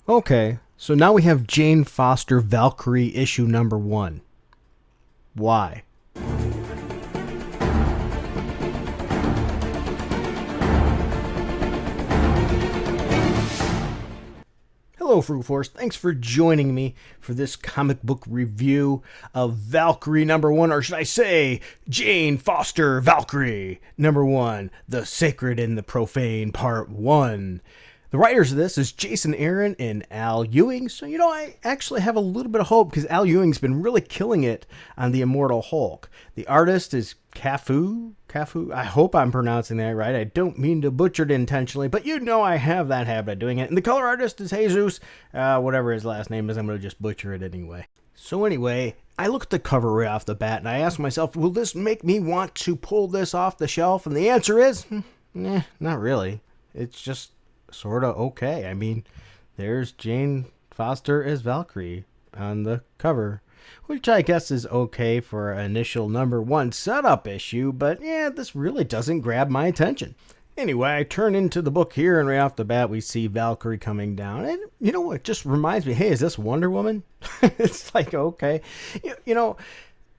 Okay, so now we have Jane Foster Valkyrie issue number 1. Why? Hello, Fruit Force. Thanks for joining me for this comic book review of Valkyrie number 1, or should I say, Jane Foster Valkyrie number 1, The Sacred and the Profane Part 1. The writers of this is Jason Aaron and Al Ewing. So, I actually have a little bit of hope because Al Ewing's been really killing it on the Immortal Hulk. The artist is Cafu. I hope I'm pronouncing that right. I don't mean to butcher it intentionally, but I have that habit of doing it. And the color artist is Jesus. Whatever his last name is, I'm going to just butcher it anyway. So anyway, I looked at the cover right off the bat and I asked myself, will this make me want to pull this off the shelf? And the answer is, not really. It's just sort of okay. I mean, there's Jane Foster as Valkyrie on the cover, which I guess is okay for an initial number 1 setup issue, but this really doesn't grab my attention. Anyway, I turn into the book here, and right off the bat, we see Valkyrie coming down. And it just reminds me, hey, is this Wonder Woman? It's like, okay.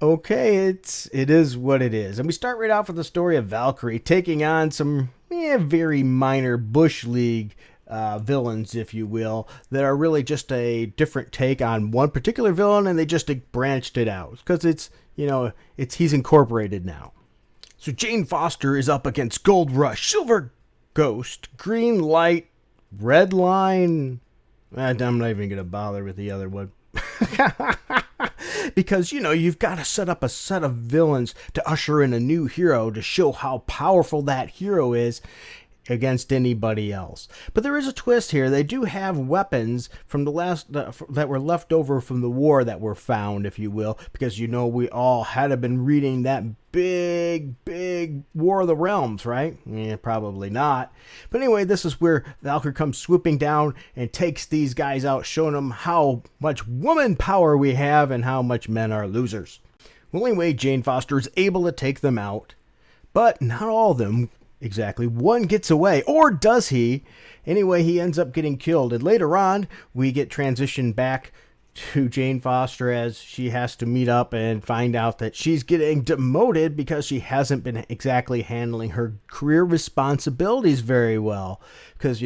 Okay, it is what it is. And we start right off with the story of Valkyrie taking on some very minor Bush League villains, if you will, that are really just a different take on one particular villain, and they just branched it out because he's incorporated now. So Jane Foster is up against Gold Rush, Silver Ghost, Green Light, Red Line. I'm not even going to bother with the other one. Because, you've got to set up a set of villains to usher in a new hero to show how powerful that hero is against anybody else. But there is a twist here. They do have weapons from the last that were left over from the war that were found, if you will, because we all had to been reading that big War of the Realms, right? Probably not. But anyway, this is where Valkyrie comes swooping down and takes these guys out, showing them how much woman power we have and how much men are losers. Well, anyway, Jane Foster is able to take them out, but not all of them. Exactly. One gets away, or does he? Anyway, he ends up getting killed. And later on, we get transitioned back to Jane Foster as she has to meet up and find out that she's getting demoted because she hasn't been exactly handling her career responsibilities very well. Because,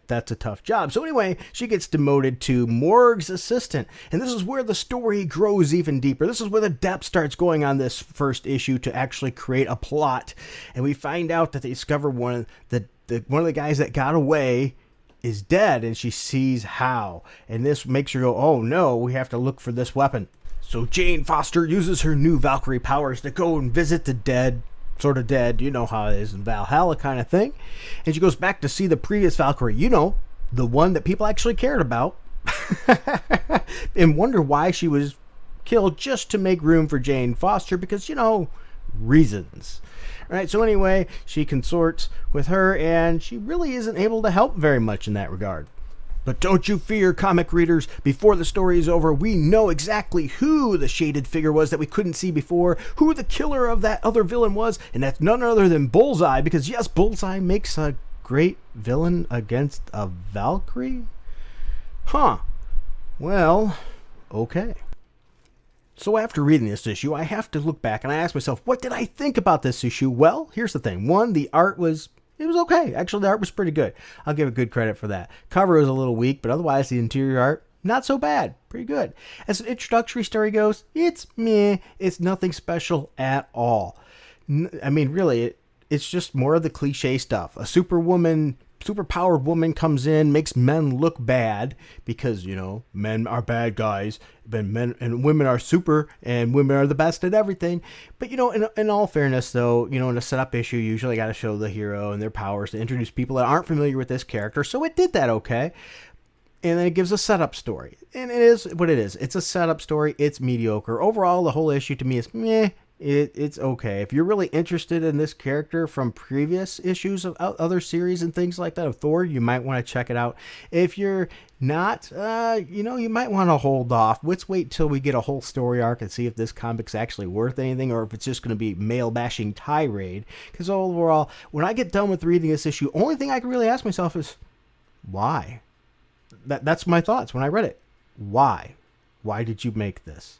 that's a tough job. So anyway, she gets demoted to Morg's assistant. And this is where the story grows even deeper. This is where the depth starts going on this first issue to actually create a plot. And we find out that they discover one of the guys that got away is dead, and she sees how. And this makes her go, oh no, we have to look for this weapon. So Jane Foster uses her new Valkyrie powers to go and visit the dead, sort of dead, you know how it is in Valhalla kind of thing. And she goes back to see the previous Valkyrie, the one that people actually cared about, and wonder why she was killed, just to make room for Jane Foster, because, reasons. Right, so anyway, she consorts with her, and she really isn't able to help very much in that regard. But don't you fear, comic readers. Before the story is over, we know exactly who the shaded figure was that we couldn't see before, who the killer of that other villain was, and that's none other than Bullseye, because yes, Bullseye makes a great villain against a Valkyrie? Well, okay. So after reading this issue, I have to look back and I ask myself, what did I think about this issue? Well, here's the thing. One, the art was okay. Actually, the art was pretty good. I'll give it good credit for that. Cover was a little weak, but otherwise the interior art, not so bad. Pretty good. As an introductory story goes, it's meh. It's nothing special at all. Really, it's just more of the cliche stuff. A superpowered woman comes in, makes men look bad because, men are bad guys, but men and women are super, and women are the best at everything. But, in all fairness, though, in a setup issue, you usually got to show the hero and their powers to introduce people that aren't familiar with this character. So it did that okay. And then it gives a setup story. And it is what it is. It's a setup story. It's mediocre. Overall, the whole issue to me is meh. It's okay. If you're really interested in this character from previous issues of other series and things like that of Thor, you might want to check it out. If you're not, you might want to hold off. Let's wait till we get a whole story arc and see if this comic's actually worth anything or if it's just going to be male-bashing tirade. Because overall, when I get done with reading this issue, only thing I can really ask myself is, why? That's my thoughts when I read it. Why? Why did you make this?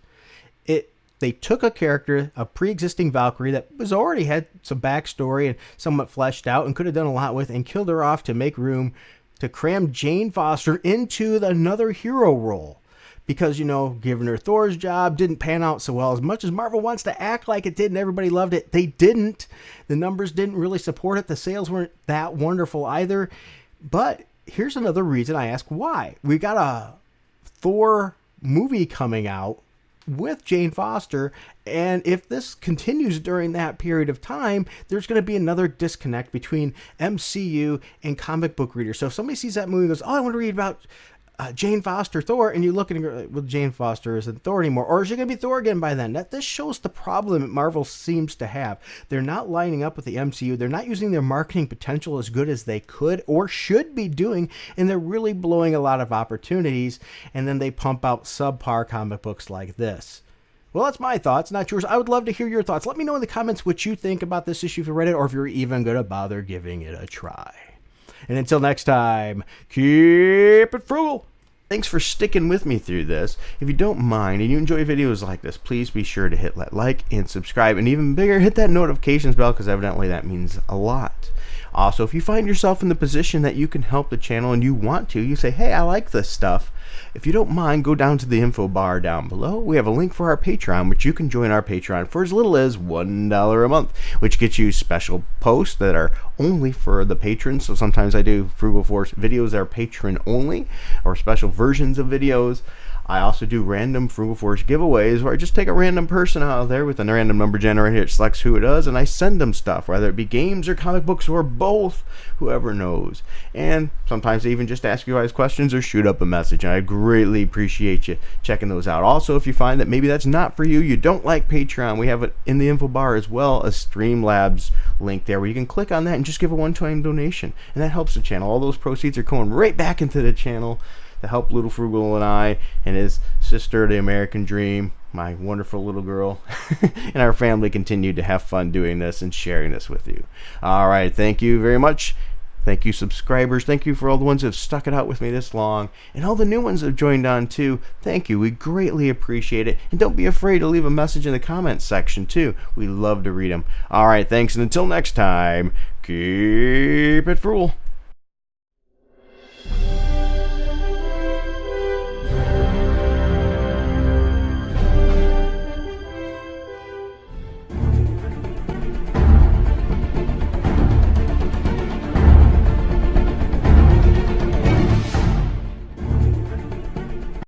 They took a character, a pre-existing Valkyrie that was already had some backstory and somewhat fleshed out and could have done a lot with, and killed her off to make room to cram Jane Foster into another hero role. Because, giving her Thor's job didn't pan out so well. As much as Marvel wants to act like it did and everybody loved it, they didn't. The numbers didn't really support it. The sales weren't that wonderful either. But here's another reason I ask why. We got a Thor movie coming out with Jane Foster, and if this continues during that period of time, there's going to be another disconnect between MCU and comic book readers. So if somebody sees that movie and goes, oh, I want to read about Jane Foster Thor, and you look at it and go, well, Jane Foster isn't Thor anymore, or is she going to be Thor again by then? This shows the problem that Marvel seems to have. They're not lining up with the MCU. They're not using their marketing potential as good as they could or should be doing, and they're really blowing a lot of opportunities, and then they pump out subpar comic books like this. Well, that's my thoughts, not yours. I would love to hear your thoughts. Let me know in the comments what you think about this issue if you read it, or if you're even going to bother giving it a try. And until next time, keep it frugal. Thanks for sticking with me through this. If you don't mind and you enjoy videos like this, please be sure to hit that like and subscribe. And even bigger, hit that notifications bell, because evidently that means a lot. Also, if you find yourself in the position that you can help the channel and you want to, you say, hey, I like this stuff. If you don't mind, go down to the info bar down below. We have a link for our Patreon, which you can join our Patreon for as little as $1 a month, which gets you special posts that are only for the patrons. So sometimes I do Frugal Force videos that are patron only, or special versions of videos. I also do random Frugal Force giveaways where I just take a random person out there with a random number generator. It selects who it is, and I send them stuff, whether it be games or comic books or both, whoever knows. And sometimes I even just ask you guys questions or shoot up a message, and I greatly appreciate you checking those out. Also, if you find that maybe that's not for you, you don't like Patreon, we have it in the info bar as well, a Streamlabs link there where you can click on that and just give a one-time donation, and that helps the channel. All those proceeds are going right back into the channel to help Little Frugal and I and his sister, the American Dream, my wonderful little girl, and our family continue to have fun doing this and sharing this with you. All right, thank you very much. Thank you, subscribers. Thank you for all the ones who have stuck it out with me this long, and all the new ones that have joined on too. Thank you. We greatly appreciate it. And don't be afraid to leave a message in the comments section too. We love to read them. All right, thanks, and until next time, keep it frugal.